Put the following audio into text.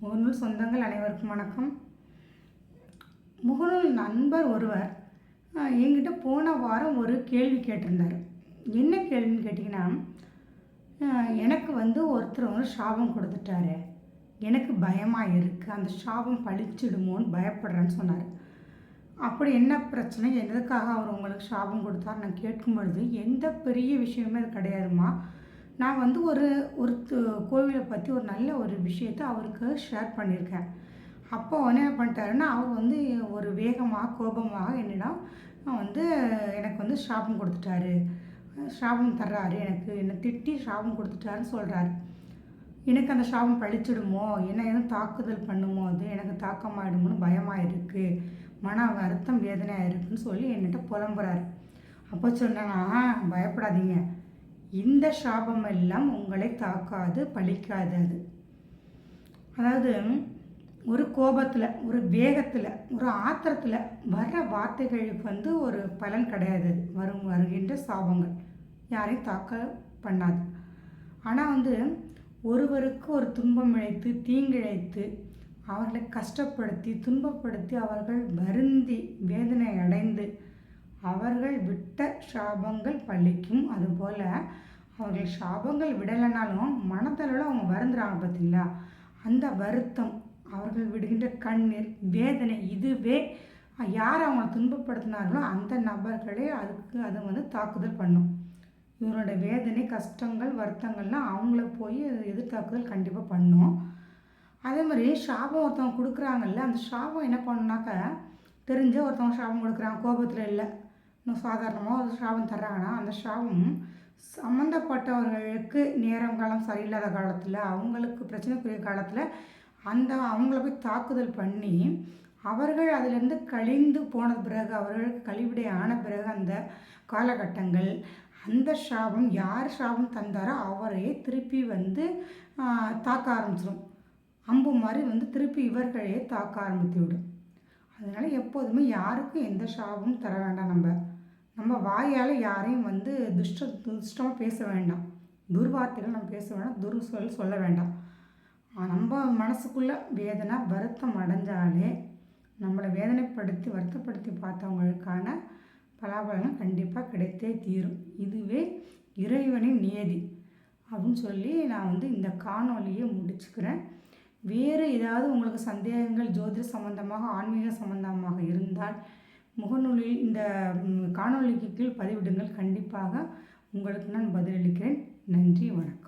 முகநூல் சொந்தங்கள் அனைவருக்கும் வணக்கம். முகநூல் நண்பர் ஒருவர் என்கிட்ட போன வாரம் ஒரு கேள்வி கேட்டிருந்தார். என்ன கேள்வின்னு கேட்டிங்கன்னா, எனக்கு ஒருத்தர் சாபம் கொடுத்துட்டாரு, எனக்கு பயமாக இருக்குது, அந்த சாபம் பழிச்சிடுமோன்னு பயப்படுறேன்னு சொன்னார். அப்படி என்ன பிரச்சனை, எதுக்காக அவர் உங்களுக்கு சாபம் கொடுத்தார் நான் கேட்கும் பொழுது, எந்த பெரிய விஷயமே அது கிடையாதுமா. நான் ஒரு கோவிலை பற்றி ஒரு நல்ல ஒரு விஷயத்தை அவருக்கு ஷேர் பண்ணியிருக்கேன். அப்போ என்ன பண்ணிட்டாருன்னா, அவர் ஒரு வேகமாக கோபமாக என்னிடம் எனக்கு சாபம் கொடுத்துட்டாரு, சாபம் தர்றாரு, என்னை திட்டி சாபம் கொடுத்துட்டாருன்னு சொல்கிறாரு. எனக்கு அந்த சாபம் பழிச்சிடுமோ, என்ன எதுவும் தாக்குதல் பண்ணுமோ, அது எனக்கு தாக்கமாயிடுமோன்னு பயமாக இருக்குது, மன வருத்தம் வேதனையாக இருக்குதுன்னு சொல்லி என்கிட்ட புலம்புறாரு. அப்போ சொன்னேன்னா, பயப்படாதீங்க, இந்த சாபம் எல்லாம் உங்களை தாக்காது, பழிக்காது. அது அதாவது ஒரு கோபத்தில், ஒரு வேகத்தில், ஒரு ஆத்திரத்தில் வர்ற வார்த்தைகளுக்கு ஒரு பலன் கிடையாது. வருகின்ற சாபங்கள் யாரையும் தாக்க பண்ணாது. ஆனால் ஒருவருக்கு ஒரு துன்பம் இழைத்து, தீங்கிழைத்து, அவர்களை கஷ்டப்படுத்தி, துன்பப்படுத்தி, அவர்கள் வருந்தி வேதனை அடைந்து அவர்கள் விட்ட சாபங்கள் பழிக்கும். அதுபோல் அவர்கள் சாபங்கள் விடலைனாலும் மனதளவில் அவங்க வருந்துறாங்க பார்த்தீங்களா, அந்த வருத்தம், அவர்கள் விடுகின்ற கண்ணீர், வேதனை, இதுவே யார் அவங்கள துன்பப்படுத்தினார்களோ அந்த நபர்களே அது தாக்குதல் பண்ணும். இவரோட வேதனை, கஷ்டங்கள், வருத்தங்கள்லாம் அவங்கள போய் எதிர்த்தாக்குதல் கண்டிப்பாக பண்ணும். அதே மாதிரி சாபம் ஒருத்தவங்க கொடுக்குறாங்கல்ல, அந்த சாபம் என்ன பண்ணுனாக்கா, தெரிஞ்ச ஒருத்தவங்க சாபம் கொடுக்குறாங்க, கோபத்தில் இல்லை, இன்னும் சாதாரணமாக ஒரு சாபம் தர்றாங்கன்னா, அந்த சாபம் சம்மந்தப்பட்டவர்களுக்கு நேரம் காலம் சரியில்லாத காலத்தில், அவங்களுக்கு பிரச்சனைக்குரிய காலத்தில் அவங்கள போய் தாக்குதல் பண்ணி, அவர்கள் அதிலேருந்து கழிந்து போன பிறகு, அவர்களுக்கு கழிவிடை ஆன பிறகு அந்த காலகட்டங்கள், அந்த சாபம் யார் சாபம் தந்தாரோ அவரையே திருப்பி தாக்க ஆரம்பிச்சிடும். அம்பு மாதிரி திருப்பி இவர்களையே தாக்க ஆரம்பித்து விடும். அதனால் எப்போதுமே யாருக்கும் எந்த சாபமும் தர வேண்டாம். நம்ம வாயால் யாரையும் துஷ்டமாக பேச வேண்டாம், துர்வார்த்தைகள் நம்ம பேச வேண்டாம், துர்சொல் சொல்ல வேண்டாம். நம்ம மனசுக்குள்ளே வேதனை, வருத்தம் அடைஞ்சாலே நம்மளை வேதனைப்படுத்தி வருத்தப்படுத்தி பார்த்தவங்களுக்கான பலாபலங்கள் கண்டிப்பாக கிடைத்தே தீரும். இதுவே இறைவனின் நியதி அப்படின்னு சொல்லி நான் இந்த காணொலியை முடிச்சுக்கிறேன். வேறு ஏதாவது உங்களுக்கு சந்தேகங்கள் ஜோதிட சம்பந்தமாக, ஆன்மீக சம்பந்தமாக இருந்தால் முகநூலில் இந்த காணொலிக்கு கீழ் பதிவிடுங்கள். கண்டிப்பாக உங்களுக்கு நான் பதிலளிக்கிறேன். நன்றி, வணக்கம்.